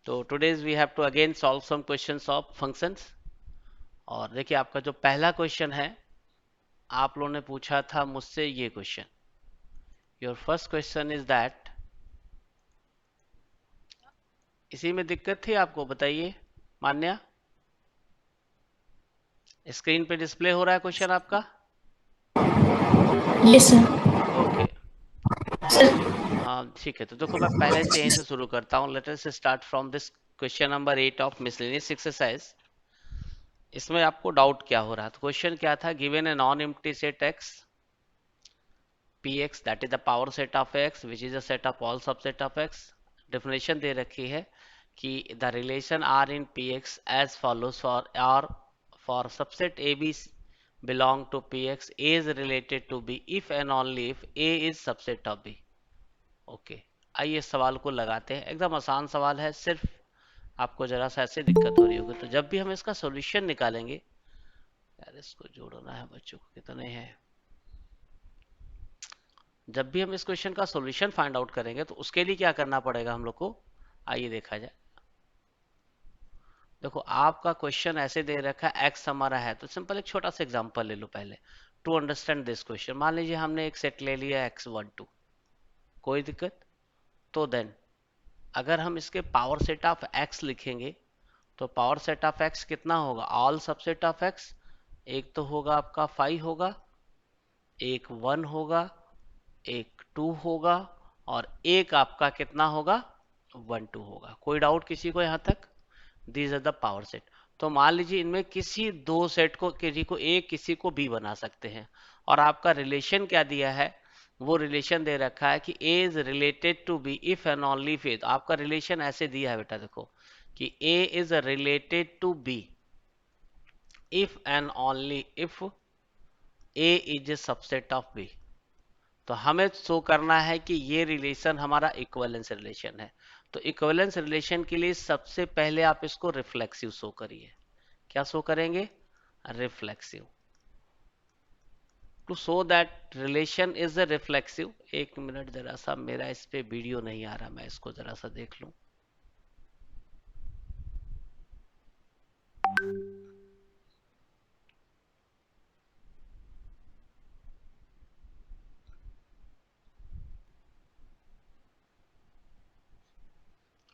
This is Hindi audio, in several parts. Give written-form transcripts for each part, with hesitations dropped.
तो today's we have to again solve some questions of functions. और देखिए आपका जो पहला क्वेश्चन है, आप लोगों ने पूछा था मुझसे ये question. Your first question is that, इसी में दिक्कत थी आपको, बताइए मान्या। स्क्रीन पे डिस्प्ले हो रहा है क्वेश्चन आपका? Yes sir. ओके। सर। हाँ ठीक है, तो देखो मैं पहले से यहीं से शुरू करता हूँ। Let us start from this question number 8 of miscellaneous exercise. इसमें आपको डाउट क्या हो रहा था? क्वेश्चन क्या था? Given a non empty set x px, that is the power set of x which is a set of all subset of x। Definition दे रखी है कि the relation r in px as follows for subset ab belong to px, a is related to b if and only if a is subset of b। Okay, आइए इस सवाल को लगाते हैं। एकदम आसान सवाल है, सिर्फ आपको जरा सा ऐसे दिक्कत हो रही होगी। तो जब भी हम इसका सॉल्यूशन निकालेंगे, यार इसको जोड़ना है, बच्चों को कितने हैं, जब भी हम इस क्वेश्चन का सॉल्यूशन फाइंड आउट करेंगे तो उसके लिए क्या करना पड़ेगा हम लोग को, आइए देखा जाए। देखो आपका क्वेश्चन ऐसे दे रखा है, एक्स हमारा है, तो सिंपल एक छोटा सा एग्जांपल ले लो पहले टू अंडरस्टैंड दिस क्वेश्चन। मान लीजिए हमने एक सेट ले लिया x12, कोई दिक्कत? तो देन अगर हम इसके पावर सेट ऑफ x लिखेंगे तो पावर सेट ऑफ x कितना होगा? All subset of x। एक तो होगा आपका 5 होगा, एक 1 होगा, एक 2 होगा, और एक आपका कितना होगा? 1 2 होगा। कोई डाउट किसी को यहाँ तक? These are the power set. तो मान लीजिए इनमें किसी दो सेट को, किसी को ए किसी को बी बना सकते हैं। और आपका रिलेशन क्या दिया है? वो रिलेशन दे रखा है कि A is related to B if and only if A. तो आपका रिलेशन ऐसे दिया है बेटा, देखो कि A is related to B if and only if A is a subset of B. तो हमें शो करना है कि ये रिलेशन हमारा इक्विवेलेंस रिलेशन है। तो इक्विवेलेंस रिलेशन के लिए सबसे पहले आप इसको रिफ्लेक्सिव शो करिए। क्या शो करेंगे? Reflexive. To show that relation is a reflexive, एक मिनट जरा सा, मेरा इस पे वीडियो नहीं आ रहा, मैं इसको जरा सा देख लूं।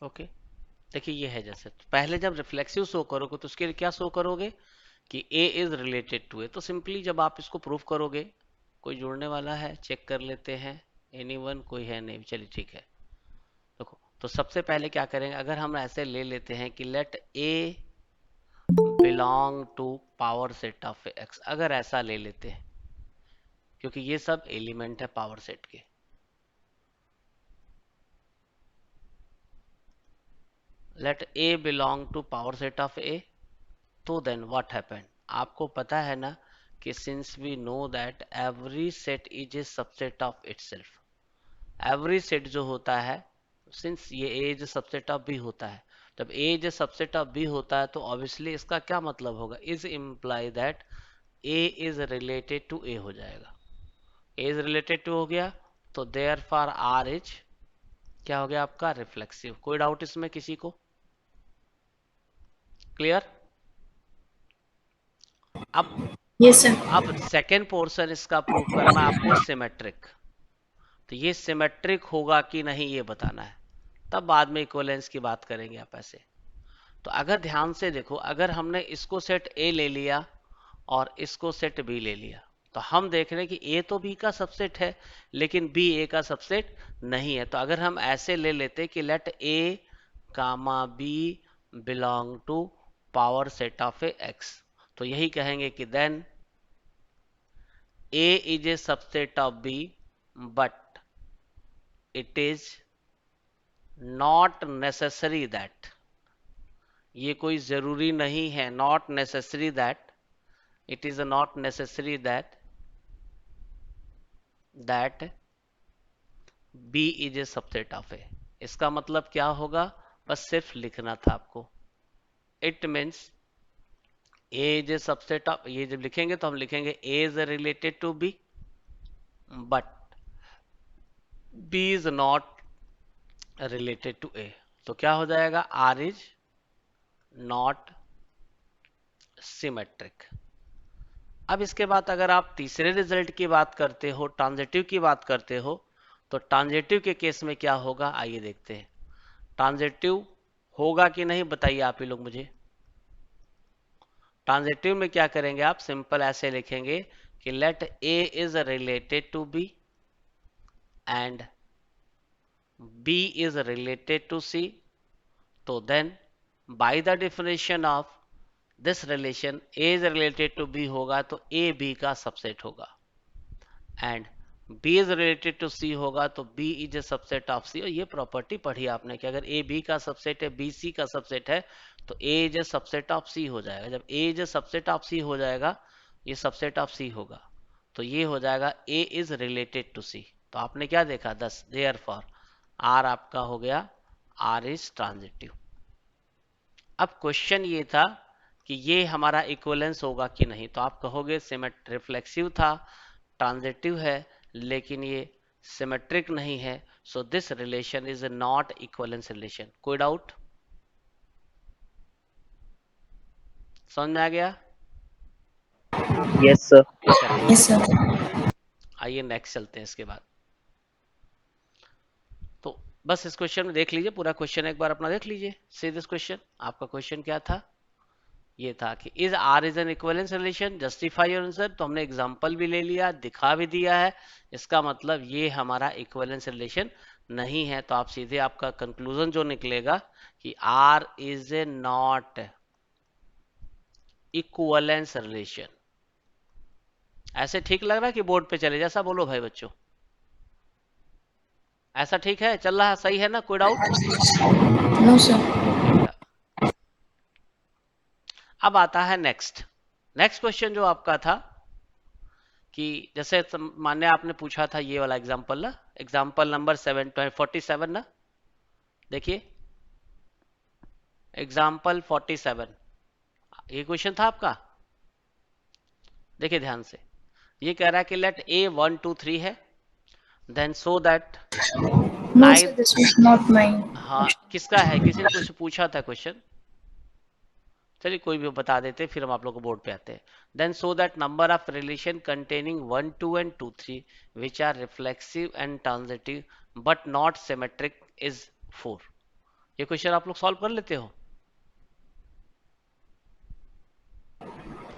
ओके, देखिए ये है। जैसे तो पहले जब रिफ्लेक्सिव शो करोगे तो उसके लिए क्या शो करोगे कि A is related to A. तो सिंपली जब आप इसको प्रूफ करोगे, कोई जुड़ने वाला है चेक कर लेते हैं। एनीवन? कोई है नहीं, चलिए ठीक है। देखो तो सबसे पहले क्या करेंगे, अगर हम ऐसे ले लेते हैं कि let A belong to power set of x, अगर ऐसा ले लेते हैं, क्योंकि ये सब एलिमेंट है पावर सेट के। Let A belong to power set of A, तो देन व्हाट हैपन? आपको पता है ना कि since we know that every set is a subset of itself. Every set जो होता है, सिंस ये A is subset of B होता है, जब A is subset of B होता है तो ऑब्वियसली इसका क्या मतलब होगा? Is imply that A is related to ए हो जाएगा। ए इज रिलेटेड टू हो गया, तो देयर फॉर आर इज क्या हो गया आपका? रिफ्लेक्सिव। कोई डाउट इसमें किसी को? क्लियर? अब यस सर। अब सेकेंड पोर्शन इसका प्रूव करना आपको, सिमेट्रिक। तो ये सिमेट्रिक होगा कि नहीं ये बताना है, तब बाद में इक्वलेंस की बात करेंगे आप ऐसे। तो अगर ध्यान से देखो, अगर हमने इसको सेट ए ले लिया और इसको सेट बी ले लिया, तो हम देख रहे हैं कि ए तो बी का सबसेट है लेकिन बी ए का सबसेट नहीं है। तो अगर हम ऐसे ले लेते कि let A comma B belong to power set of A x, तो यही कहेंगे कि then A is a subset of B, but it is not necessary that, ये कोई जरूरी नहीं है, not necessary that, it is not necessary that B is a subset of A। इसका मतलब क्या होगा? बस सिर्फ लिखना था आपको। It means A is a subset of, ये जब लिखेंगे तो हम लिखेंगे A is related to B, but B is not related to A. तो क्या हो जाएगा, आर इज नॉट सिमेट्रिक। अब इसके बाद अगर आप तीसरे रिजल्ट की बात करते हो, ट्रांजिटिव की बात करते हो, तो ट्रांजिटिव के केस में क्या होगा आइए देखते हैं। ट्रांजिटिव होगा कि नहीं बताइए आप ही लोग मुझे। ट्रांजिटिव में क्या करेंगे आप, सिंपल ऐसे लिखेंगे कि let A is related to B and B is related to C, तो then by the definition of this relation A is related to B होगा तो ए बी का सबसेट होगा, and B is related to C होगा तो B is a subset of C। और ये प्रॉपर्टी पढ़ी आपने कि अगर A B का सबसेट है, B C का सबसेट है, तो A is a subset of C हो जाएगा। जब A is a subset of C हो जाएगा, ये सबसेट ऑफ C होगा, तो ये हो जाएगा A is related to C। तो आपने क्या देखा, 10, देयरफॉर R आपका हो गया R इज ट्रांजिटिव। अब क्वेश्चन ये था कि ये हमारा इक्वलेंस होगा कि नहीं, तो आप कहोगे सिमेट्रिक रिफ्लेक्सिव था, ट्रांजिटिव है, लेकिन ये सिमेट्रिक नहीं है, so this relation is not equivalence relation. कोई डाउट, समझ में आ गया? Yes sir. चलिए Yes, sir. आइए नेक्स्ट चलते हैं इसके बाद। तो बस इस क्वेश्चन में देख लीजिए, पूरा क्वेश्चन एक बार अपना देख लीजिए। सी दिस क्वेश्चन, आपका क्वेश्चन क्या था, ये था कि is R is an equivalence relation, justify your answer. तो हमने एग्जांपल भी ले लिया, दिखा भी दिया है, इसका मतलब ये हमारा इक्विवेलेंस रिलेशन नहीं है। तो आप सीधे आपका कंक्लूजन जो निकलेगा कि R is a not equivalence relation. ऐसे ठीक लग रहा है कि बोर्ड पे चले जैसा बोलो भाई बच्चों, ऐसा ठीक है, चल रहा है, सही है ना, कोई डाउट? No, sir. ओके बेटा। अब आता है नेक्स्ट क्वेश्चन जो आपका था कि जैसे मान्य आपने पूछा था ये वाला एग्जांपल ना, एग्जांपल नंबर 47 ना, देखिए एग्जांपल 47, ये क्वेश्चन था आपका। देखिए ध्यान से, ये कह रहा है कि लेट ए 1 2 3 है, then so that No, sir. 9। This was not mine. हाँ किसका है, किसी ने कुछ पूछा था क्वेश्चन, चलिए कोई भी बता देते फिर हम आप लोग को बोर्ड पे आते हैं। Then so that number of relation containing 1 2 and 2 3 which are reflexive and transitive but not symmetric is 4। ये क्वेश्चन आप लोग सॉल्व कर लेते हो,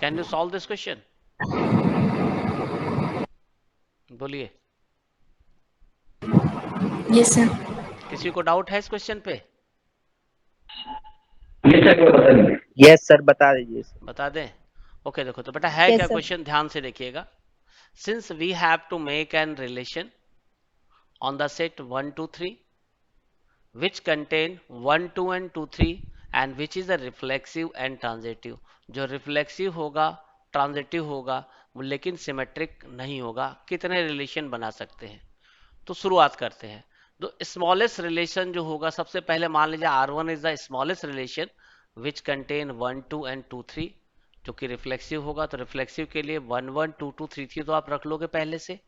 can you solve this question, बोलिए। Yes, sir. किसी को डाउट है इस क्वेश्चन पे? यस सर, बता दीजिए सर। बता दें? ओके देखो तो बेटा है Yes, क्या sir. क्वेश्चन, ध्यान से देखिएगा। Since we have to make an relation on the set 1 2 3 which contain 1 2 and 2 3 and which is a reflexive and transitive। जो रिफ्लेक्सिव होगा, ट्रांजिटिव होगा, वो लेकिन सिमेट्रिक नहीं होगा, कितने रिलेशन बना सकते हैं? तो शुरुआत करते हैं। तो स्मॉलेस्ट रिलेशन जो होगा, सबसे पहले मान लीजिए R1 is the smallest relation which contain 1 2 and 2 3, जो कि रिफ्लेक्सिव होगा। तो रिफ्लेक्सिव के लिए 1 1 2 2 3 3 तो आप रख लोगे पहले से।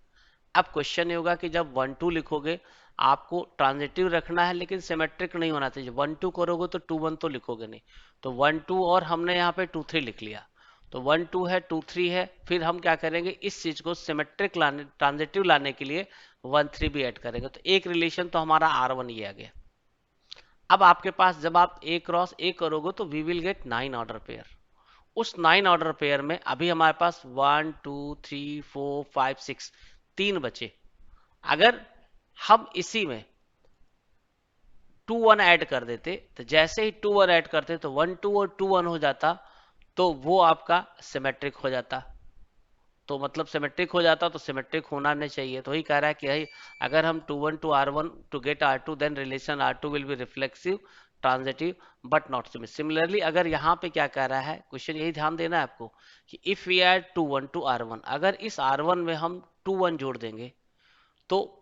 अब क्वेश्चन ये होगा कि जब 1 2 लिखोगे आपको ट्रांजिटिव रखना है, लेकिन सिमेट्रिक नहीं होना चाहिए। 1 2 करोगे तो 2 1 तो लिखोगे नहीं, तो 1 2 और हमने यहाँ पे 2 3 लिख लिया, तो 1 2 है 2 3 है, फिर हम क्या करेंगे, इस चीज को सिमेट्रिक लाने, ट्रांजिटिव लाने के लिए 1 3 भी ऐड करेंगे, तो एक रिलेशन तो हमारा R1 ये आ गया। अब आपके पास जब आप A क्रॉस A करोगे तो we will get 9 order pair. उस 9 ऑर्डर पेयर में अभी हमारे पास 1 2 3 4 5 6 3 बचे। अगर हम इसी में 2 1 ऐड कर देते, तो जैसे ही 2 1 ऐड करते तो 1 2 और 2 1 हो जाता, तो वो आपका सिमेट्रिक हो जाता। तो मतलब सिमेट्रिक हो जाता, तो सिमेट्रिक होना नहीं चाहिए। तो वही कह रहा है कि भाई अगर हम 2 1 to R1 to get R2 then relation R2 will be reflexive transitive but not similar. Similarly अगर यहाँ पे क्या कह रहा है क्वेश्चन, यही ध्यान देना है आपको कि if we add 2 1 to R1, अगर इस R1 में हम 2 1 जोड़ देंगे तो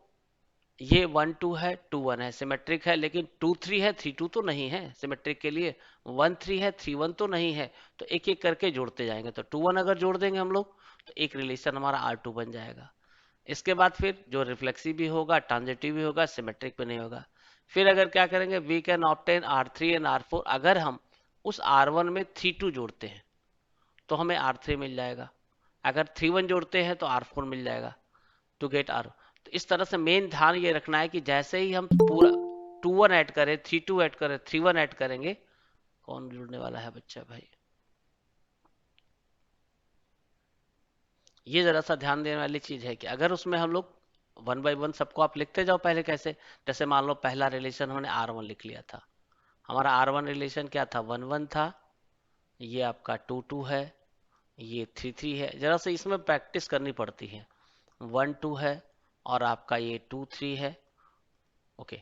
ये 1 2 है 2 1 है, सिमेट्रिक है, लेकिन 2 3 है 3 2 तो नहीं है सिमेट्रिक के लिए, 1 3 है 3 1 तो नहीं है। तो एक एक करके जोड़ते जाएंगे, तो 2 1 अगर जोड़ देंगे हम लोग तो एक रिलेशन हमारा R2 बन जाएगा। इसके बाद फिर जो रिफ्लेक्सिव भी होगा, ट्रांजिटिव भी होगा, सिमेट्रिक भी नहीं होगा। फिर अगर क्या करेंगे, we can obtain R3 and R4, अगर हम उस R1 में 3 2 जोड़ते हैं तो हमें R3 मिल जाएगा, अगर 3 1 जोड़ते हैं तो R4 मिल जाएगा टू गेट R। तो इस तरह से मेन ध्यान ये रखना है कि जैसे ही हम पूरा 2 1 ऐड करें, 3 2 ऐड करें, 3 1 ऐड करेंगे, कौन जुड़ने वाला है बच्चा भाई, ये जरा सा ध्यान देने वाली चीज है कि अगर उसमें हम लोग 1 बाई 1 सबको आप लिखते जाओ पहले, कैसे, जैसे मान लो पहला रिलेशन हमने R1 लिख लिया था, हमारा R1 रिलेशन क्या था, 1 1 था, ये आपका 2 2 है, ये 3 3 है, जरा सा इसमें प्रैक्टिस करनी पड़ती है, 1 2 है और आपका ये 2 3 है, ओके,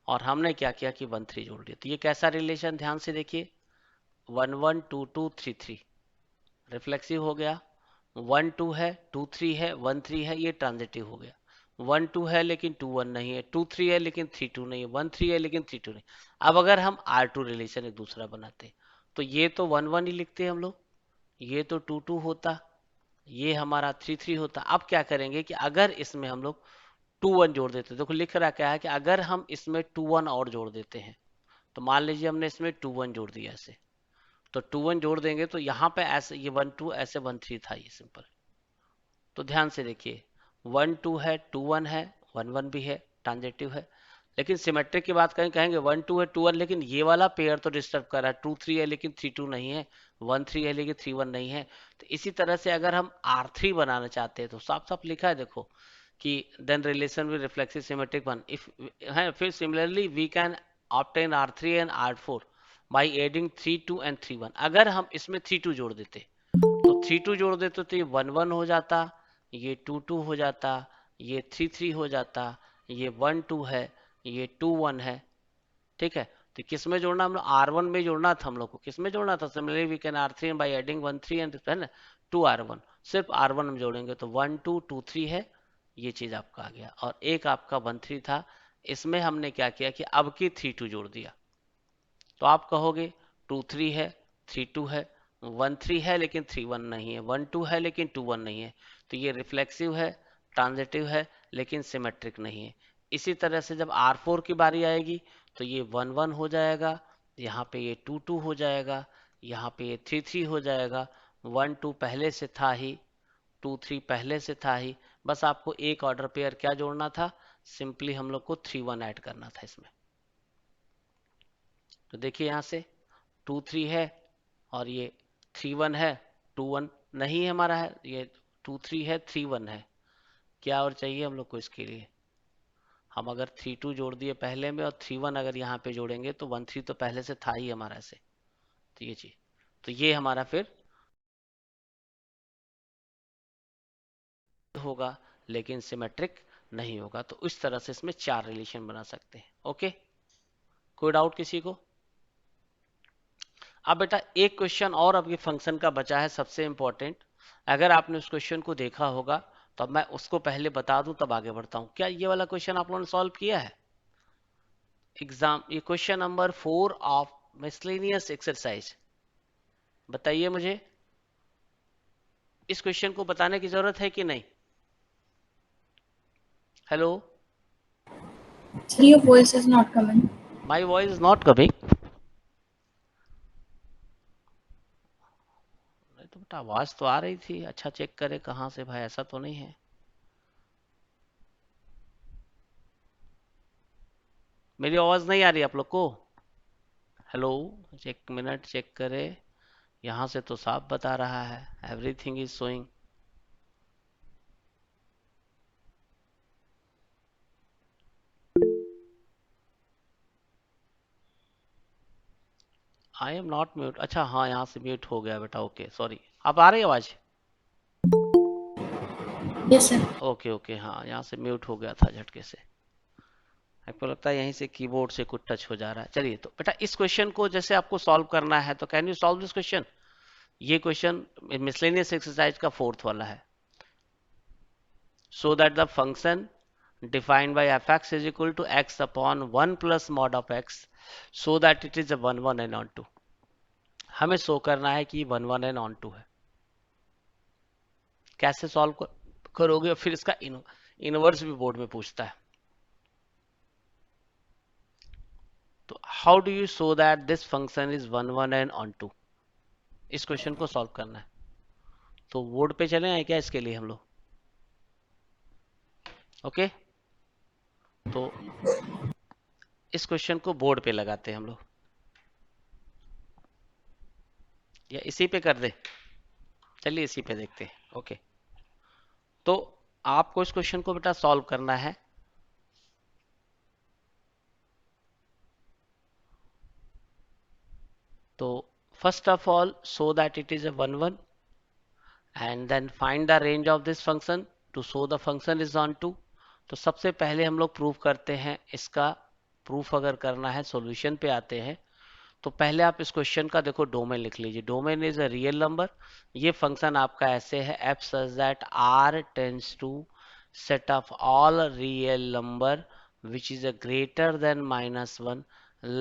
और हमने क्या किया कि 1 3 जोड़ दिया, तो ये कैसा रिलेशन, ध्यान से देखिए, 1 1 2 2 3 3 रिफ्लेक्सिव हो गया, 1 2 है, 2 3 है, 1 3 है, ये ट्रांजिटिव हो गया, 1 2 है लेकिन 2 1 नहीं है, 2 3 है लेकिन 3 2 नहीं है, 1 3 है लेकिन 3 2 नहीं। अब अगर हम R2 रिलेशन एक दूसरा बनाते तो ये तो 1 1 ही लिखते हम लोग, ये तो 2 2 होता, ये हमारा 3 3 होता। अब क्या करेंगे कि अगर इसमें हम लोग 2 1 जोड़ देते, देखो लिख रहा क्या है कि अगर हम इसमें 2 1 और जोड़ देते हैं, तो मान लीजिए हमने इसमें 2 1 जोड़ दिया ऐसे, तो 2 1 जोड़ देंगे तो यहाँ पे ऐसे ये 1 2 ऐसे 1 3 था, ये सिंपल। तो ध्यान से देखिए, 1 2 है, 2 1 है, 1 1 भी है, ट्रांजिटिव है, लेकिन सिमेट्रिक की बात करें, कहेंगे 1 2 है, 2 1, लेकिन ये वाला पेयर तो डिस्टर्ब कर रहा है, 2 3 है लेकिन 3 2 नहीं है, 1 3 है लेकिन 3 1 नहीं है। तो इसी तरह से अगर हम R3 बनाना चाहते हैं तो साफ साफ लिखा है देखो कि then relation with reflexive symmetric one if है, फिर similarly we can obtain R3 and R4 by adding 3 2 and 3 1। अगर हम इसमें 3 2 जोड़ देते तो 3 2 जोड़ देते तो ये 1 1 हो जाता, ये 2 2 हो जाता, ये 3 3 हो जाता, ये 1 2 है, ये 2 1 है, ठीक है। तो किस में जोड़ना, हम लोग R1 में जोड़ना था, हम लोग को किस में जोड़ना था, similarly we can R3 by adding 1 3 and है ना 2 R1, सिर्फ R1 में जोड़ेंगे तो 1 2 2 3 है, ये चीज आपका आ गया, और एक आपका 1 3 था, इसमें हमने क्या किया कि अब की 3 2 जोड़ दिया, तो आप कहोगे 2 3 है, 3 2 है, 1 3 है लेकिन 3 1 नहीं है, 1 2 है लेकिन 2 1 नहीं है, तो ये रिफ्लेक्सिव है, ट्रांजिटिव है, लेकिन सिमेट्रिक नहीं है। इसी तरह से जब R4 की बारी आएगी तो ये 1 1 हो जाएगा, यहाँ पे ये 2 2 हो जाएगा, यहाँ पे ये 3 3 हो जाएगा, 1 2 पहले से था ही, 2 3 पहले से था ही, बस आपको एक ऑर्डर पेयर क्या जोड़ना था, सिंपली हम लोग को 3 1 ऐड करना था इसमें। तो देखिए यहाँ से 2 3 है और ये 3 1 है, 2 1 नहीं है हमारा, है ये 2 3 है, 3 1 है, क्या और चाहिए हम लोग को इसके लिए, हम अगर 3 2 जोड़ दिए पहले में और 3 1 अगर यहाँ पे जोड़ेंगे तो 1 3 तो पहले से था ही हमारा ऐसे, तो ये चीज, तो ये हमारा फिर होगा लेकिन सिमेट्रिक नहीं होगा। तो इस तरह से इसमें 4 रिलेशन बना सकते हैं। ओके, कोई डाउट किसी को? अब बेटा एक क्वेश्चन और अभी फंक्शन का बचा है सबसे इंपॉर्टेंट, अगर आपने उस क्वेश्चन को देखा होगा तो अब मैं उसको पहले बता दूं तब आगे बढ़ता हूं। क्या ये वाला क्वेश्चन आप लोगों ने सॉल्व किया है एग्जाम, ये question number 4 of miscellaneous exercise, बताइए मुझे, इस क्वेश्चन को बताने की जरूरत है कि नहीं? Hello, Sir, your voice is not coming. My voice is not coming? तो बेटा आवाज तो आ रही थी, अच्छा चेक करे कहाँ से भाई, ऐसा तो नहीं है। मेरी आवाज नहीं आ रही आप लोग को? हेलो, एक मिनट चेक करे, यहाँ से तो साफ बता रहा है everything is showing. I am not mute, अच्छा हाँ यहाँ से म्यूट हो गया बेटा, ओके सॉरी। अब आ रही है आवाज? Yes, sir. ओके ओके, हाँ यहाँ से म्यूट हो गया था झटके से, आपको लगता है यहीं से कीबोर्ड से कुछ टच हो जा रहा है। चलिए, तो बेटा इस क्वेश्चन को जैसे आपको सॉल्व करना है तो can you solve this question, ये क्वेश्चन मिसलेनियस एक्सरसाइज का 4th वाला है। So that the function defined by fx is equal to x upon 1 plus mod of x so that it is a 1 1 and on 2। हमें शो करना है कि 1 1 and on 2 है। कैसे सॉल्व करोगे, और फिर इसका इनवर्स भी बोर्ड में पूछता है। तो how do you show that this function is 1 1 and on 2, इस क्वेश्चन को सॉल्व करना है। तो बोर्ड पे चले आए क्या इसके लिए हम लोग? ओके, तो इस क्वेश्चन को बोर्ड पे लगाते हैं हम लोग, या इसी पे कर दे? चलिए इसी पे देखते हैं। ओके, तो आपको इस क्वेश्चन को बेटा सॉल्व करना है। तो first of all show that it is a 1 1 and then find the range of this function to show the function is on 2। तो सबसे पहले हम लोग प्रूफ करते हैं, इसका प्रूफ अगर करना है सॉल्यूशन पे आते हैं। तो पहले आप इस क्वेश्चन का देखो डोमेन लिख लीजिए। Domain is a real number. ये फंक्शन आपका ऐसे है, f such that r tends to set of all real number which is a greater than -1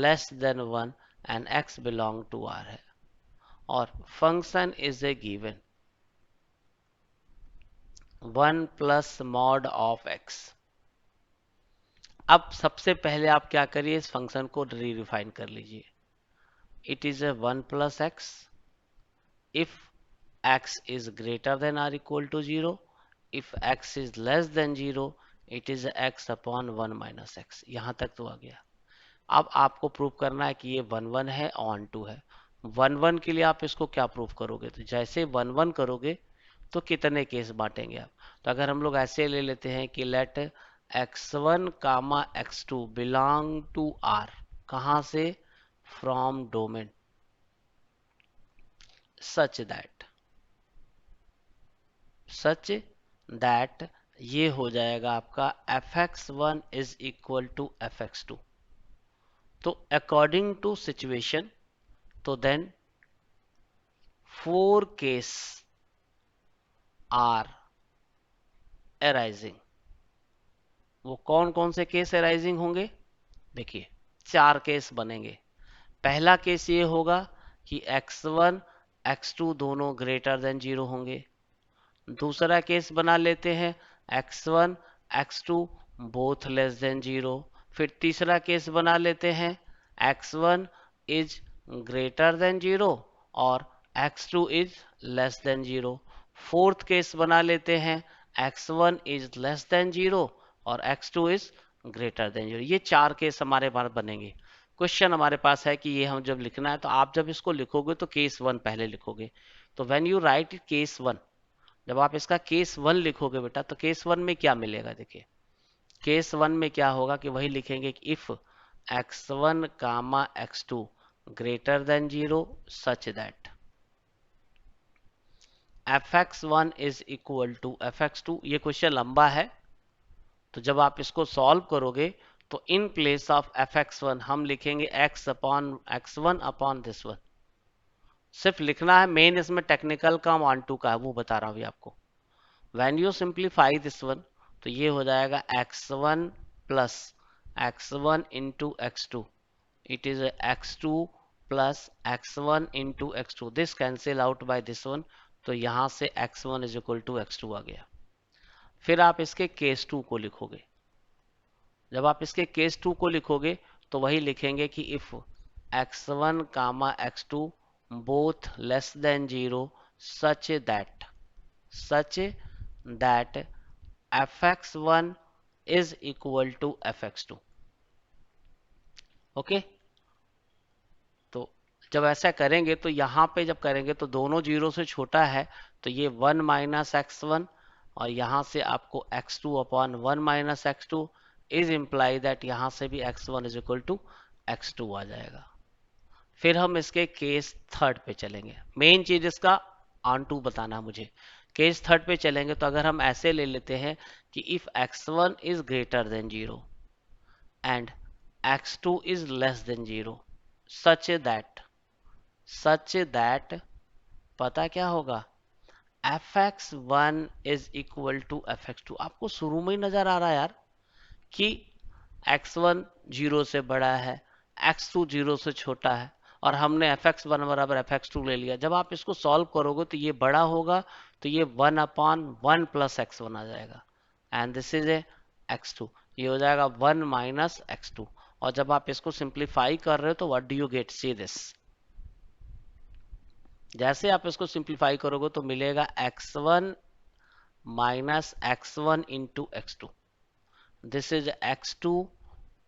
less than 1 and x belong to r है, और function is a given 1 plus mod of x। अब सबसे पहले आप क्या करिए, इस फंक्शन को रीडिफाइन कर लीजिए। It is A 1 plus x if x is greater than or equal to 0, if x is less than 0 it is x upon 1 minus x। यहाँ तक तो आ गया। अब आपको प्रूव करना है कि ये 1 1 है ऑन 2 है। 1 1 के लिए आप इसको क्या प्रूव करोगे? तो जैसे 1 1 करोगे तो कितने केस बांटेंगे आप? तो अगर हम लोग ऐसे ले लेते हैं कि let x1 comma x2 belong to r, कहाँ से? फ्रॉम डोमेन, सच दैट ये हो जाएगा आपका fx1 is equal to fx2। तो अकॉर्डिंग टू सिचुएशन, तो देन 4 केस आर अराइजिंग। वो कौन कौन से केस अराइजिंग होंगे? देखिए 4 केस बनेंगे। पहला केस ये होगा कि x1 x2 दोनों ग्रेटर देन 0 होंगे। दूसरा केस बना लेते हैं x1 x2 both less than 0। फिर तीसरा केस बना लेते हैं x1 इज ग्रेटर देन 0 और x2 is less than 0। Fourth case बना लेते हैं x1 इज लेस देन 0 और x2 इज ग्रेटर देन 0। ये 4 केस हमारे पास बनेंगे। क्वेश्चन हमारे पास है कि ये हम जब लिखना है, तो आप जब इसको लिखोगे तो केस 1 पहले लिखोगे। तो व्हेन यू राइट केस 1, जब आप इसका केस 1 लिखोगे बेटा, तो केस 1 में क्या मिलेगा? देखिए केस 1 में क्या होगा कि वही लिखेंगे कि if x1 comma x2 greater than 0 such that fx1 is equal to fx2। ये क्वेश्चन लंबा है, तो जब आप इसको सॉल्व करोगे तो इन प्लेस ऑफ fx1 हम लिखेंगे x1 अपॉन दिस वन। सिर्फ लिखना है, मेन इसमें टेक्निकल काम ऑन टू का है, वो बता रहा हूँ अभी आपको। When you simplify this one, तो ये हो जाएगा x1 plus x1 into x2, it is a x2 plus x1 into x2, this cancel out by this one, तो यहाँ से x1 is equal to x2 आ गया। फिर आप इसके केस 2 को लिखोगे। जब आप इसके केस 2 को लिखोगे तो वही लिखेंगे कि if x1 comma x2 both less than 0 such that fx1 is equal to fx2। Okay, तो जब ऐसा करेंगे तो यहाँ पे जब करेंगे तो दोनों 0 से छोटा है, तो ये 1 माइनस x1 और यहाँ से आपको x2 upon 1 minus x2 is imply that यहाँ से भी x1 is equal to x2 आ जाएगा। फिर हम इसके केस 3 पे चलेंगे। मेन चीज इसका ऑन टू बताना मुझे। केस 3 पे चलेंगे तो अगर हम ऐसे ले लेते हैं कि if x1 is greater than 0 and x2 is less than 0 such that पता क्या होगा? fx1 is equal to fx2। आपको शुरू में ही नजर आ रहा है यार कि x1 0 से बड़ा है, x2 0 से छोटा है, और हमने fx1 बराबर fx2 ले लिया। जब आप इसको सॉल्व करोगे तो ये बड़ा होगा, तो ये 1 अपॉन 1 प्लस x1 आ जाएगा, and this is a x2, ये हो जाएगा 1 माइनस x2, और जब आप इसको सिंप्लीफाई कर रहे हो तो what do you get, see this, जैसे आप इसको सिंप्लीफाई करोगे तो मिलेगा x1 minus x1 into x2, this is x2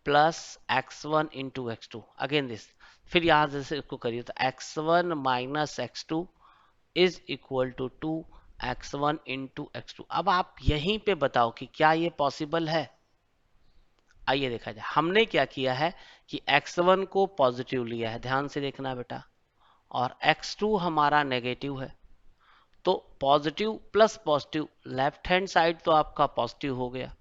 plus x1 into x2, again this, फिर यहां से इसको करिए तो x1 minus x2 is equal to 2x1 into x2। अब आप यहीं पे बताओ कि क्या ये पॉसिबल है। आइए देखा जाए, हमने क्या किया है कि x1 को पॉजिटिव लिया है, ध्यान से देखना बेटा, और x2 हमारा नेगेटिव है, तो positive plus positive, left hand side तो आपका पॉजिटिव हो गया,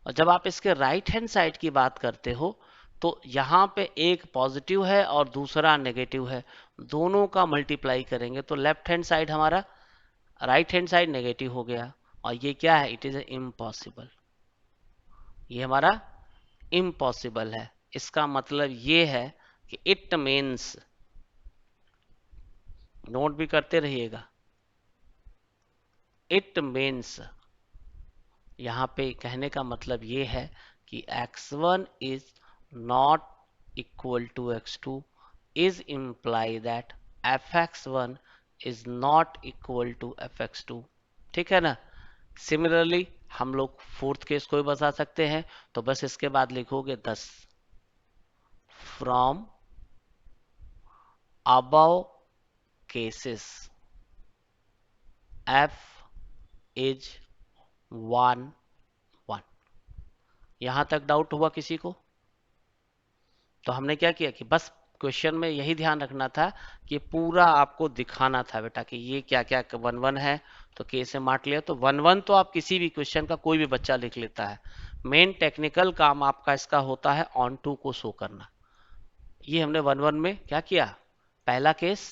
और जब आप इसके राइट हैंड साइड की बात करते हो तो यहाँ पे एक पॉजिटिव है और दूसरा नेगेटिव है, दोनों का मल्टीप्लाई करेंगे तो लेफ्ट हैंड साइड हमारा राइट हैंड साइड नेगेटिव हो गया, और ये क्या है, इट इज इम्पॉसिबल, ये हमारा इम्पॉसिबल है। इसका मतलब ये है कि इट मीन्स, नोट भी करते रहिएगा, इट मीन्स, यहाँ पे कहने का मतलब ये है कि x1 is not equal to x2 is imply that fx1 is not equal to fx2, ठीक है ना। सिमिलरली हम लोग फोर्थ केस को भी बता सकते हैं, तो बस इसके बाद लिखोगे 10 from above cases f is 1 1। यहां तक डाउट हुआ किसी को? तो हमने क्या किया कि बस क्वेश्चन में यही ध्यान रखना था कि पूरा आपको दिखाना था बेटा कि ये क्या क्या 1 1 है, तो के से मार्क लिया, तो 1 1 तो आप किसी भी क्वेश्चन का कोई भी बच्चा लिख लेता है, मेन टेक्निकल काम आपका इसका होता है ऑन टू को शो करना। ये हमने 1 1 में क्या किया, पहला case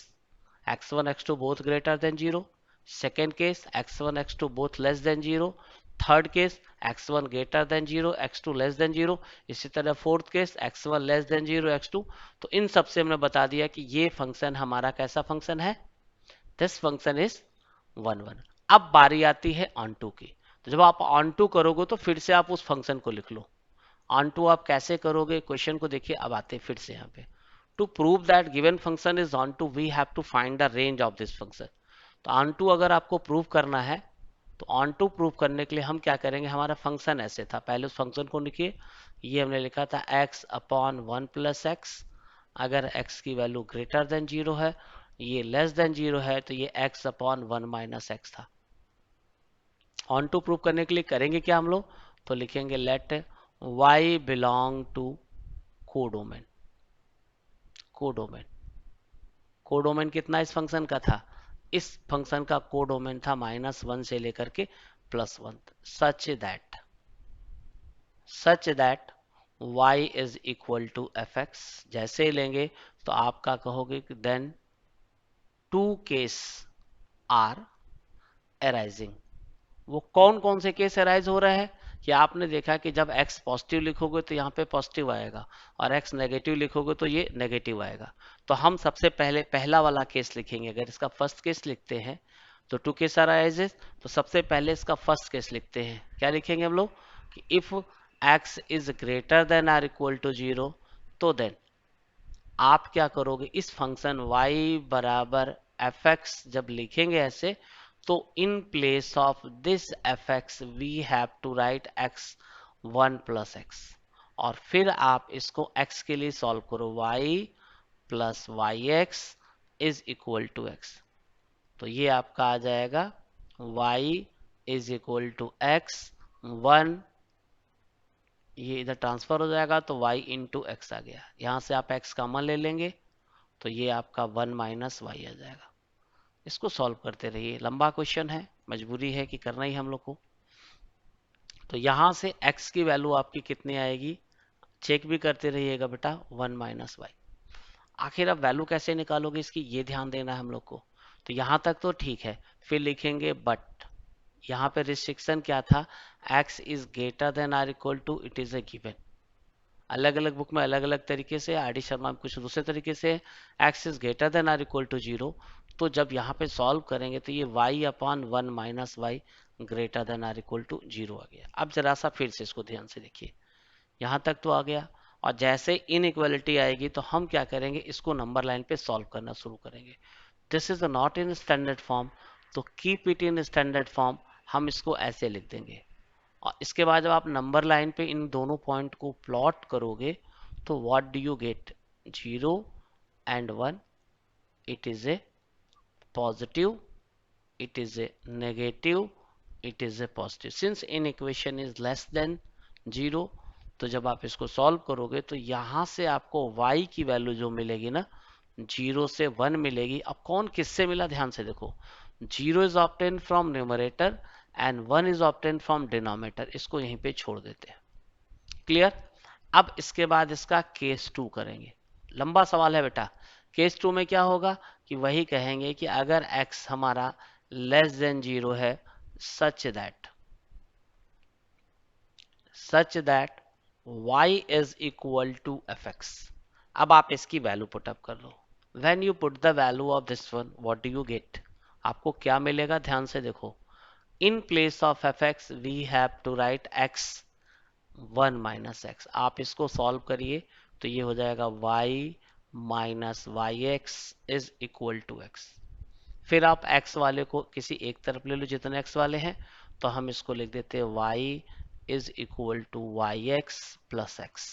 x1 x2 both greater than 0, second case x1 x2 both less than 0, third case x1 greater than 0 x2 less than 0, इसी तरह fourth case x1 less than 0 x2। तो इन सब से हमने बता दिया कि ये फंक्शन हमारा कैसा फंक्शन है, दिस फंक्शन इज 1 1। अब बारी आती है ऑन टू की, तो जब आप ऑन टू करोगे तो फिर से आप उस फंक्शन को लिख लो। ऑन टू आप कैसे करोगे, क्वेश्चन को देखिए, अब आते हैं फिर से यहाँ पे, to prove that given function is onto we have to find the range of this function. तो ऑन टू अगर आपको प्रूव करना है तो ऑन टू प्रूव करने के लिए हम क्या करेंगे, हमारा फंक्शन ऐसे था, पहले उस फंक्शन को लिखिए, ये हमने लिखा था x अपॉन 1 प्लस एक्स, अगर x की वैल्यू ग्रेटर देन 0 है, ये लेस देन 0 है, तो ये x अपॉन 1 माइनस एक्स था। ऑन टू प्रूव करने के लिए करेंगे क्या हम लोग, तो लिखेंगे let y belong to codomain. Codomain, codomain कितना इस फंक्शन का था, इस फंक्शन का कोडोमेन था -1 से लेकर के +1, such that y is equal to fx। जैसे ही लेंगे तो आपका कहोगे कि then two case are arising. वो कौन कौन से केस अराइज हो रहे हैं कि आपने देखा कि जब x पॉजिटिव लिखोगे तो यहाँ पे पॉजिटिव आएगा, और x नेगेटिव लिखोगे तो ये नेगेटिव आएगा। तो हम सबसे पहले पहला वाला केस लिखेंगे, अगर इसका फर्स्ट केस लिखते हैं तो टू केस अराइजेस, तो सबसे पहले इसका फर्स्ट केस लिखते हैं, क्या लिखेंगे हम लोग कि if x is greater than or equal to 0, तो देन आप क्या करोगे, इस फंक्शन y बराबर fx जब लिखेंगे ऐसे, तो in place of this fx we have to write x1 plus x, और फिर आप इसको x के लिए सॉल्व करो, y plus yx is equal to x। तो ये आपका आ जाएगा y is equal to x 1, ये इधर ट्रांसफर हो जाएगा तो y इंटू एक्स आ गया, यहाँ से आप x कॉमन ले लेंगे तो ये आपका 1 माइनस वाई आ जाएगा। इसको सॉल्व करते रहिए, लंबा क्वेश्चन है, मजबूरी है कि करना ही हम लोग को। तो यहाँ से x की वैल्यू आपकी कितनी आएगी, चेक भी करते रहिएगा बेटा, 1 माइनस वाई। आखिर अब वैल्यू कैसे निकालोगे इसकी, ये ध्यान देना है हम लोग को। तो यहाँ तक तो ठीक है, फिर लिखेंगे बट, यहाँ पे रिस्ट्रिक्शन क्या था, x is greater than or equal to, it is a given. अलग अलग बुक में अलग अलग तरीके से, आर डी शर्मा में कुछ दूसरे तरीके से, x is greater than or equal to 0। तो जब यहाँ पे सॉल्व करेंगे तो ये y upon 1 minus y greater than or equal to 0 आ गया। अब जरा सा फिर से इसको ध्यान से देखिए, यहाँ तक तो आ गया, और जैसे इनइक्वालिटी आएगी तो हम क्या करेंगे, इसको नंबर लाइन पे सॉल्व करना शुरू करेंगे। This is not in standard form, तो keep it in standard form, हम इसको ऐसे लिख देंगे। और इसके बाद जब आप नंबर लाइन पे इन दोनों पॉइंट को प्लॉट करोगे तो what do you gate, 0 and 1, it is a positive, it is a negative, it is a positive. Since in equation is less than 0, तो जब आप इसको सॉल्व करोगे तो यहां से आपको y की वैल्यू जो मिलेगी ना, 0 से 1 मिलेगी। अब कौन किससे मिला, ध्यान से देखो, 0 is obtain from numerator and 1 is obtain from denominator. इसको यहीं पे छोड़ देते हैं। क्लियर। अब इसके बाद इसका केस 2 करेंगे। लंबा सवाल है बेटा। केस 2 में क्या होगा कि वही कहेंगे कि अगर x हमारा लेस देन 0 है, such that y is equal to fx। अब आप इसकी वैल्यू पुटअप कर लो। When you put the value of this one, what do you get, आपको क्या मिलेगा, ध्यान से देखो। In place of fx we have to write x 1 minus x. आप इसको सॉल्व करिए तो ये हो जाएगा y minus y x is equal to x. फिर आप x वाले को किसी एक तरफ ले लो जितने x वाले हैं, तो हम इसको लिख देते हैं y is equal to y x plus x.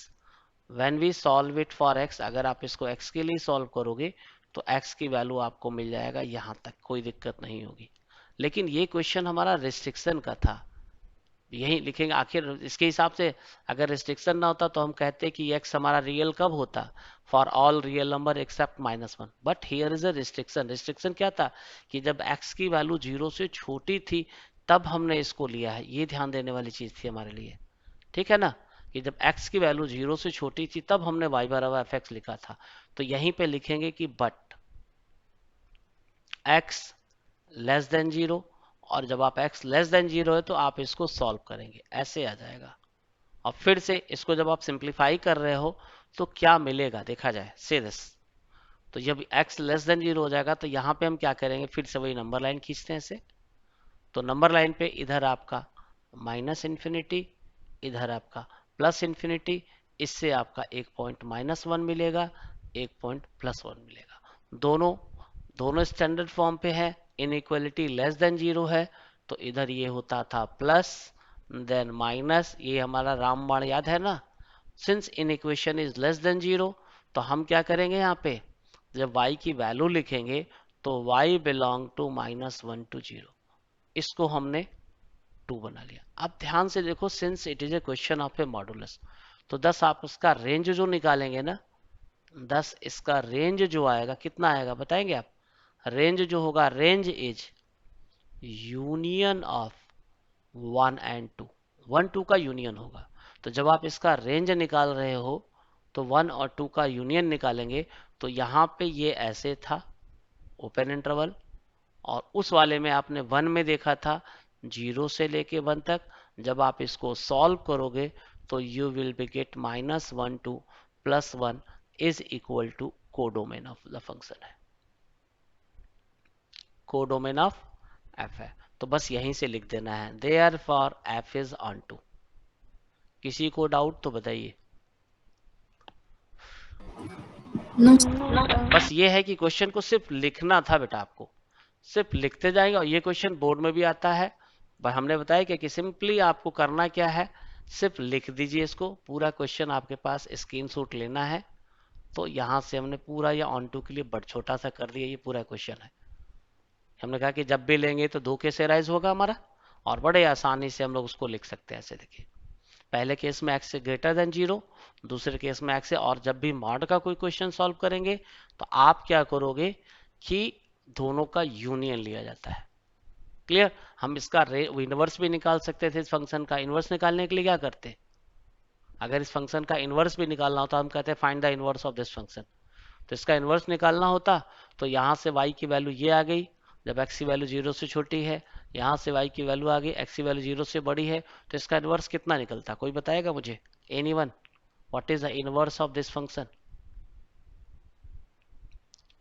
When we solve it for x, अगर आप इसको x के लिए सॉल्व करोगे तो x की वैल्यू आपको मिल जाएगा यहाँ तक, कोई दिक्कत नहीं होगी। लेकिन ये क्वेश्चन हमारा रिस्ट्रिक्शन का था, यही लिखेंगे। आखिर इसके हिसाब से अगर रिस्ट्रिक्शन ना होता तो हम कहते कि x हमारा रियल कब होता, for all real number except -1। But here is a restriction. Restriction क्या था कि जब x की वैल्यू 0 से छोटी थी तब हमने इसको लिया है। ये ध्यान देने वाली चीज थी हमारे लिए, ठीक है ना, कि जब x की वैल्यू 0 से छोटी थी तब हमने y बराबर fx लिखा था। तो यहीं पे लिखेंगे कि बट x लेस देन 0, और जब आप x लेस देन 0 है तो आप इसको सॉल्व करेंगे, ऐसे आ जाएगा। और फिर से इसको जब आप सिंप्लीफाई कर रहे हो तो क्या मिलेगा देखा जाए, से दिस। तो जब x लेस देन 0 हो जाएगा तो यहाँ पे हम क्या करेंगे, फिर से वही नंबर लाइन खींचते हैं ऐसे। तो नंबर लाइन पे इधर आपका माइनस इन्फिनिटी, इधर आपका प्लस इन्फिनिटी, इससे आपका एक पॉइंट -1 मिलेगा, एक पॉइंट +1 मिलेगा। दोनों स्टैंडर्ड फॉर्म पे है। इनइक्वालिटी लेस देन 0 है तो इधर ये होता था प्लस देन माइनस, ये हमारा रामबाण याद है ना। Since in equation is less than 0 तो हम क्या करेंगे, यहाँ पे जब y की वैल्यू लिखेंगे तो y बिलोंग टू -1 to 0, इसको हमने 2 बना लिया। अब ध्यान से देखो, since it is A question of A modulus, तो 10 आप उसका रेंज जो निकालेंगे ना, 10 इसका रेंज जो आएगा कितना आएगा बताएंगे आप। रेंज जो होगा, range is union of 1 and 2, 1 2 का यूनियन होगा। तो जब आप इसका रेंज निकाल रहे हो तो 1 और 2 का यूनियन निकालेंगे। तो यहाँ पे ये ऐसे था ओपन इंटरवल, और उस वाले में आपने 1 में देखा था 0 से लेके 1 तक। जब आप इसको सॉल्व करोगे तो you will be get -1 2 +1 is equal to codomain of the function है, कोडोमेन ऑफ f है। तो बस यहीं से लिख देना है, therefore f is onto. किसी को डाउट तो बताइए। No. बस ये है कि क्वेश्चन को सिर्फ लिखना था बेटा, आपको सिर्फ लिखते जाएंगे। और ये क्वेश्चन बोर्ड में भी आता है, पर हमने बताया कि सिंपली आपको करना क्या है, सिर्फ लिख दीजिए इसको। पूरा क्वेश्चन आपके पास स्क्रीनशॉट लेना है। तो यहाँ से हमने पूरा ये ऑन टू के लिए बट छोटा सा कर दिया, ये पूरा क्वेश्चन है। हमने कहा कि जब भी लेंगे तो 2 कैसे राइज होगा हमारा, और बड़े आसानी से हम लोग उसको लिख सकते हैं ऐसे। देखिए, पहले केस में x से ग्रेटर देन 0, दूसरे केस में x से। और जब भी मॉड का कोई क्वेश्चन सॉल्व करेंगे तो आप क्या करोगे कि दोनों का यूनियन लिया जाता है। क्लियर। हम इसका इनवर्स भी निकाल सकते थे। इस फंक्शन का इनवर्स निकालने के लिए क्या करते, अगर इस फंक्शन का इनवर्स भी निकालना होता हम कहते हैं find the inverse of this function. तो इसका इनवर्स निकालना होता तो यहाँ से y की वैल्यू ये आ गई, जब x की वैल्यू 0 से छोटी है, यहाँ से y की वैल्यू आ गई, x की वैल्यू 0 से बड़ी है, तो इसका इनवर्स कितना निकलता, कोई बताएगा मुझे। Anyone, what is the inverse of this function.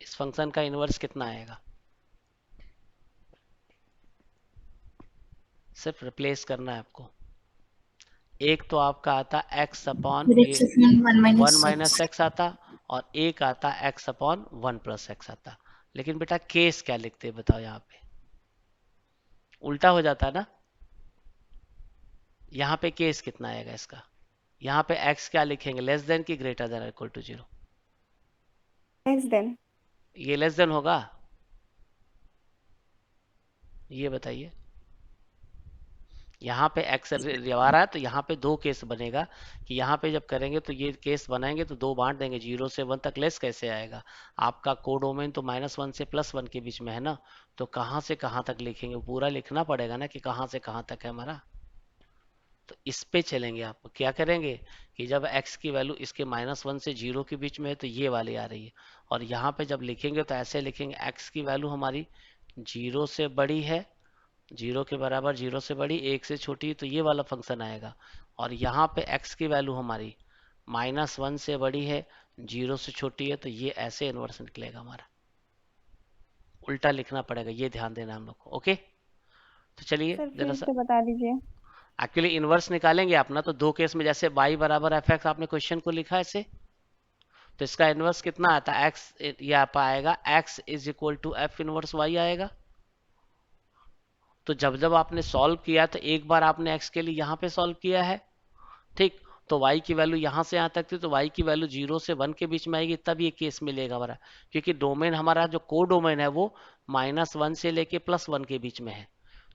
इस फंक्शन का इनवर्स कितना आएगा, सिर्फ रिप्लेस करना है आपको। एक तो आपका आता x अपॉन फिर ये x upon 1 1 minus minus x। X आता, और एक आता x अपॉन 1 प्लस एक्स आता। लेकिन बेटा केस क्या लिखते हैं बताओ, यहाँ पे उल्टा हो जाता है ना। यहाँ पे केस कितना आएगा इसका, यहाँ पे x क्या लिखेंगे, लेस देन की greater than equal to 0? Less than. ये लेस देन होगा, ये बताइए। यहाँ पे एक्स आ रहा है तो यहाँ पे दो केस बनेगा, कि यहाँ पे जब करेंगे तो ये केस बनाएंगे तो दो बांट देंगे, 0 से 1 तक लेस कैसे आएगा। आपका कोडोमेन तो -1 से +1 के बीच में है ना, तो कहाँ से कहाँ तक लिखेंगे, पूरा लिखना पड़ेगा ना कि कहाँ से कहाँ तक है हमारा। तो इस पे चलेंगे, आप क्या करेंगे कि जब x की वैल्यू इसके -1 से 0 के बीच में है तो ये वाली आ रही है, और यहाँ पे जब लिखेंगे तो ऐसे लिखेंगे x की वैल्यू हमारी 0 से बड़ी है, 0 के बराबर, 0 से बड़ी, 1 से छोटी, तो ये वाला फंक्शन आएगा। और यहाँ पे x की वैल्यू हमारी -1 से बड़ी है, 0 से छोटी है, तो ये ऐसे इन्वर्स निकलेगा हमारा, उल्टा लिखना पड़ेगा, ये ध्यान देना हम लोग को। ओके, तो चलिए सर जरा फिर सा से बता दीजिए। एक्चुअली इन्वर्स निकालेंगे अपना, तो दो केस में जैसे y बराबर एफ एक्स आपने क्वेश्चन को लिखा है ऐसे, तो इसका इन्वर्स कितना आता है x, ये आप आएगा x is equal to f inverse y आएगा। तो जब जब आपने सॉल्व किया तो एक बार आपने x के लिए यहाँ पे सॉल्व किया है, ठीक, तो y की वैल्यू यहाँ से यहाँ तक थी, तो y की वैल्यू 0 से 1 के बीच में आएगी, तब ये केस मिलेगा हमारा, क्योंकि डोमेन हमारा जो को डोमेन है वो -1 से लेके +1 के बीच में है।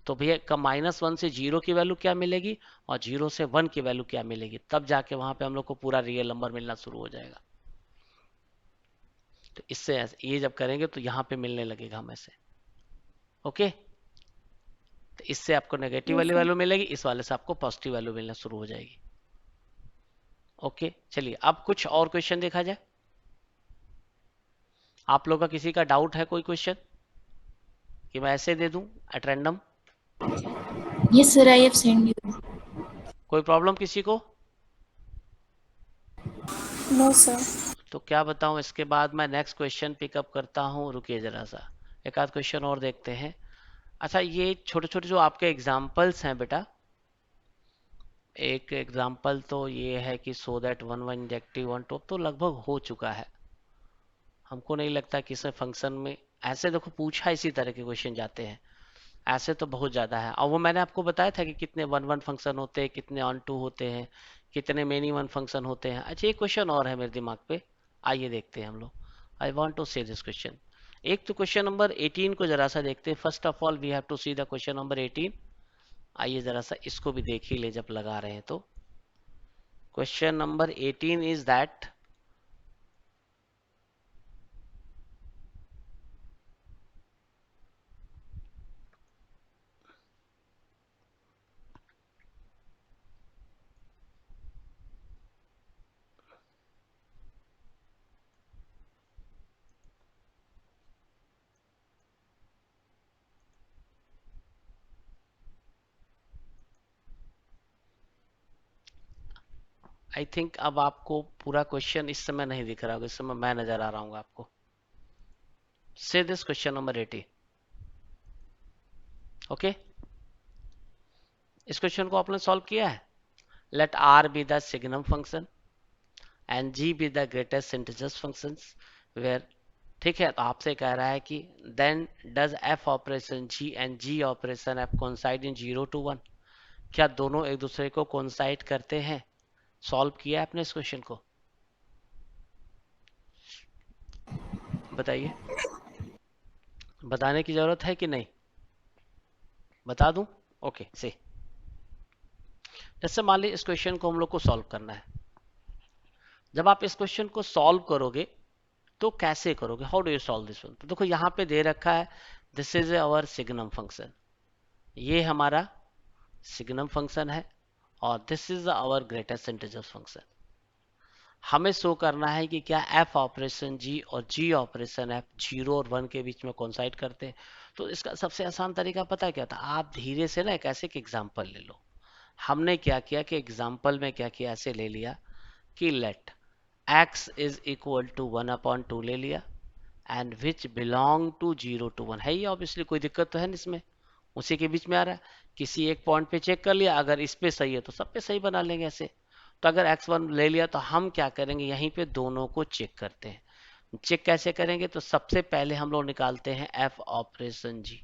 तो भैया -1 से 0 की वैल्यू क्या मिलेगी और 0 से 1 की वैल्यू क्या मिलेगी, तब जाके वहां पे हम लोग को पूरा रियल नंबर मिलना शुरू हो जाएगा। तो इससे ये जब करेंगे तो यहाँ पे मिलने लगेगा हमें से। ओके, तो इससे आपको नेगेटिव यस वाली सर। वैल्यू मिलेगी, इस वाले से आपको पॉजिटिव वैल्यू मिलना शुरू हो जाएगी। ओके, चलिए अब कुछ और क्वेश्चन देखा जाए। आप लोग का किसी का डाउट है कोई क्वेश्चन, कि मैं ऐसे दे दूं at random? Yes, sir, I have sent you. कोई प्रॉब्लम किसी को? No sir. तो क्या बताऊं, इसके बाद मैं नेक्स्ट क्वेश्चन पिकअप करता हूं, रुकिए जरा सा, एक आध क्वेश्चन और देखते हैं। अच्छा, ये छोटे छोटे जो आपके एग्जाम्पल्स हैं बेटा, एक एग्जाम्पल तो ये है कि सो दैट 1 इंजेक्टिव 1 टॉप तो लगभग हो चुका है, हमको नहीं लगता कि इसमें फंक्शन में ऐसे देखो पूछा इसी तरह के क्वेश्चन जाते हैं, ऐसे तो बहुत ज़्यादा है। और वो मैंने आपको बताया था कि कितने 1 1 फंक्शन होते हैं, कितने ऑन टू होते हैं, कितने मेनी वन फंक्शन होते हैं। अच्छा, एक क्वेश्चन और है मेरे दिमाग पे, आइए देखते हैं हम लोग। I want to see this question. एक तो क्वेश्चन नंबर 18 को जरा सा देखते हैं। First of all we have to see the question number 18। आइए जरा सा इसको भी देख ही ले जब लगा रहे हैं तो। Question number 18 is that I think अब आपको पूरा क्वेश्चन इस समय नहीं दिख रहा होगा, इस समय मैं नजर आ रहा हूँ आपको। Say this question number 18। Okay, इस क्वेश्चन को आपने सॉल्व किया है। Let R be the signum function and g be the greatest integers functions where, ठीक है। तो आपसे कह रहा है कि then does f operation g and g operation f coincide in 0 to 1, क्या दोनों एक दूसरे को कोइंसाइड करते हैं। सॉल्व किया है आपने इस क्वेश्चन को, बताइए, बताने की जरूरत है कि नहीं, बता दूं? ओके से जैसे मान लीजिए इस क्वेश्चन को हम लोग को सॉल्व करना है। जब आप इस क्वेश्चन को सॉल्व करोगे तो कैसे करोगे, how do you solve this one. तो देखो यहाँ पे दे रखा है this is our signum function, ये हमारा सिग्नम फंक्शन है, और this is our greatest integer function. हमें शो करना है कि क्या एफ ऑपरेशन जी और जी ऑपरेशन एफ 0 और 1 के बीच में कोइंसाइड करते हैं। तो इसका सबसे आसान तरीका पता है क्या था, आप धीरे से ना एक ऐसे एग्जाम्पल ले लो। हमने क्या किया कि एग्जाम्पल में क्या किया, ऐसे ले लिया कि let x is equal to 1/2 ले लिया, and which belong to 0 to 1 है, ये ऑब्वियसली कोई दिक्कत तो है नहीं इसमें, उसी के बीच में आ रहा है, किसी एक पॉइंट पे चेक कर लिया, अगर इस पे सही है तो सब पे सही बना लेंगे ऐसे। तो अगर x1 ले लिया तो हम क्या करेंगे, यहीं पे दोनों को चेक करते हैं। चेक कैसे करेंगे, तो सबसे पहले हम लोग निकालते हैं f ऑपरेशन g।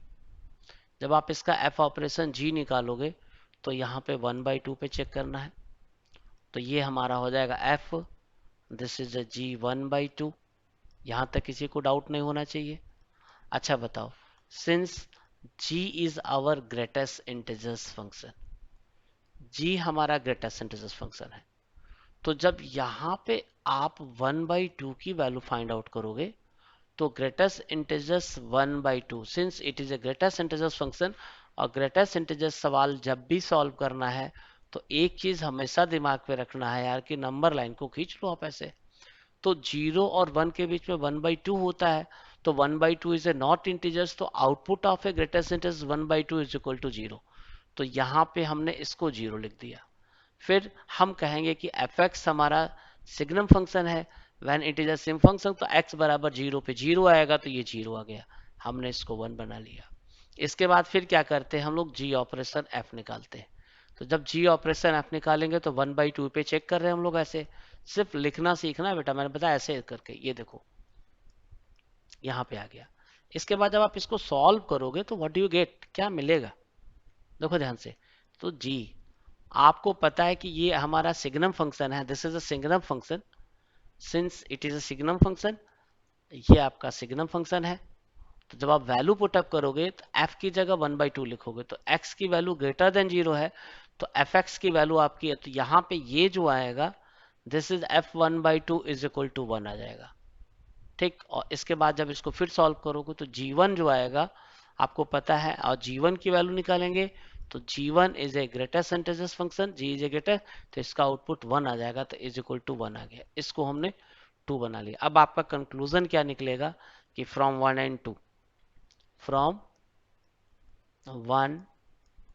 जब आप इसका f ऑपरेशन g निकालोगे तो यहाँ पे 1/2 पे चेक करना है, तो ये हमारा हो जाएगा f, दिस इज g 1/2। यहाँ तक किसी को डाउट नहीं होना चाहिए। अच्छा बताओ, since g is our greatest integers function, g हमारा ग्रेटेस्ट इंटीजर्स फंक्शन है, तो जब यहाँ पे आप 1/2 की वैल्यू फाइंड आउट करोगे तो greatest integers 1/2, since it is A greatest integers function, और ग्रेटेस्ट इंटीजर्स सवाल जब भी सॉल्व करना है तो एक चीज हमेशा दिमाग पे रखना है यार कि नंबर लाइन को खींच लो आप ऐसे। तो 0 और 1 के बीच में 1/2 होता है, तो 1/2 इज ए नॉट इंटीजर्स, तो output of a greatest integers 1/2 is equal to 0। तो यहाँ पे हमने इसको 0 लिख दिया। फिर हम कहेंगे कि fx हमारा सिग्नम फंक्शन है, when it is a SIM function, तो x बराबर 0 पे 0 आएगा, तो ये 0 आ गया, हमने इसको 1 बना लिया। इसके बाद फिर क्या करते हैं हम लोग, g ऑपरेशन f निकालते हैं। तो जब g ऑपरेशन f निकालेंगे तो 1/2 पे चेक कर रहे हैं हम लोग ऐसे, सिर्फ लिखना सीखना है बेटा, मैंने बताया ऐसे करके, ये देखो यहाँ पे आ गया। इसके बाद जब आप इसको सॉल्व करोगे तो व्हाट डू यू गेट, क्या मिलेगा, देखो ध्यान से। तो g, आपको पता है कि ये हमारा सिग्नम फंक्शन है, this is a signum function, since it is a signum function, ये आपका सिग्नम फंक्शन है। तो जब आप वैल्यू पुटअप करोगे तो f की जगह 1/2 लिखोगे, तो x की वैल्यू ग्रेटर देन 0 है, तो fx की वैल्यू आपकी है, तो यहाँ पे ये जो आएगा this is f1/2 is equal to 1 आ जाएगा, ठीक। और इसके बाद जब इसको फिर सॉल्व करोगे तो g1 जो आएगा आपको पता है, और g1 की वैल्यू निकालेंगे तो g1 is a greatest integers function, g is a greatest, तो इसका आउटपुट 1 आ जाएगा, तो इज इक्वल टू 1 आ गया, इसको हमने 2 बना लिया। अब आपका कंक्लूजन क्या निकलेगा कि फ्रॉम 1 एंड 2, फ्रॉम 1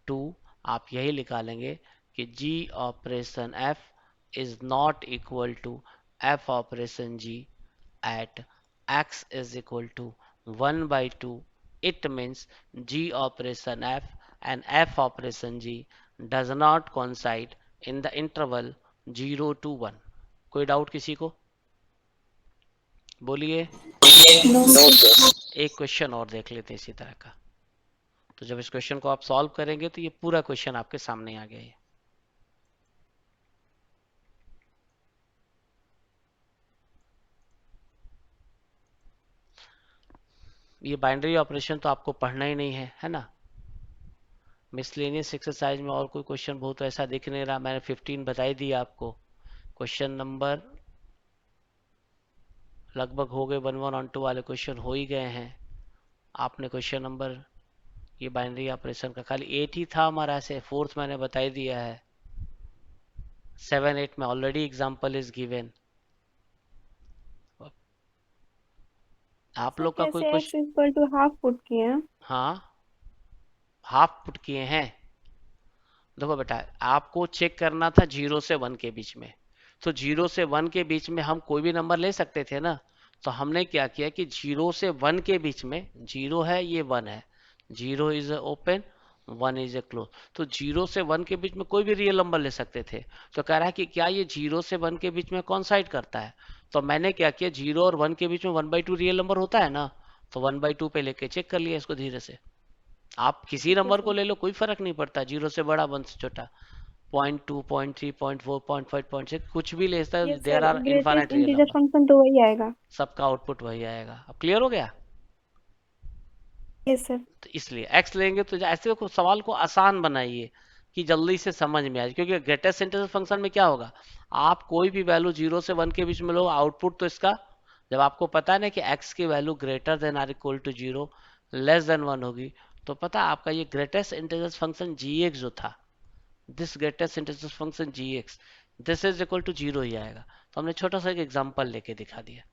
2 आप यही निकालेंगे कि g operation f is not equal to f operation g at x is equal to 1/2. It means g operation f and f operation g does not coincide in the interval 0 to 1। कोई डाउट किसी को, बोलिए। No, sir. एक क्वेश्चन और देख लेते हैं इसी तरह का। तो जब इस क्वेश्चन को आप सॉल्व करेंगे तो ये पूरा क्वेश्चन आपके सामने आ गया है। ये बाइनरी ऑपरेशन तो आपको पढ़ना ही नहीं है, है ना। मिसलेनियस एक्सरसाइज में और कोई क्वेश्चन बहुत ऐसा दिख नहीं रहा, मैंने 15 बताई दी आपको। क्वेश्चन नंबर लगभग हो गए, 1 1 ऑन 2 वाले क्वेश्चन हो ही गए हैं। आपने क्वेश्चन नंबर ये बाइनरी ऑपरेशन का खाली 8 ही था हमारा, ऐसे 4th मैंने बताई दिया है, 7 8 में ऑलरेडी एग्जाम्पल इज गिवन। आप सर लोग का कोई कैसे x question, equal to half put किए हैं? हाँ हाफ पुट किए हैं। देखो बेटा, आपको चेक करना था 0 से 1 के बीच में, तो 0 से 1 के बीच में हम कोई भी नंबर ले सकते थे ना। तो हमने क्या किया कि 0 से 1 के बीच में, 0 है ये 1 है, 0 is open 1 is a close, तो 0 से 1 के बीच में कोई भी रियल नंबर ले सकते थे। तो कह रहा है कि क्या ये 0 से 1 के बीच में कॉन्साइड करता है, तो मैंने क्या किया, 0 और 1 के बीच में 1/2 रियल नंबर होता है ना, तो 1/2 पे लेके चेक कर लिया इसको धीरे से। आप किसी ओके नंबर को सर। ले लो, कोई फर्क नहीं पड़ता, 0 से बड़ा 1 से छोटा, 0.2 0.3 0.4 0.5 0.6 कुछ भी ले सकता है, yes there sir, are greatest infinite real integer number, function तो वही आएगा। सबका आउटपुट वही आएगा। अब क्लियर हो गया। Yes sir. तो इसलिए x लेंगे तो ऐसे को सवाल को आसान बनाइए कि जल्दी से समझ में आए, क्योंकि ग्रेटेस्ट इंटीजर फंक्शन में क्या होगा, आप कोई भी वैल्यू 0 से 1 के बीच में लो, आउटपुट तो इसका, जब आपको पता है ना कि x की value greater than or equal to 0 less than 1 होगी, तो पता आपका ये ग्रेटेस्ट इंटीजर फंक्शन gx जो था, this greatest integer function gx, this is equal to 0 ही आएगा। तो हमने छोटा सा एक एग्जांपल लेके दिखा दिया।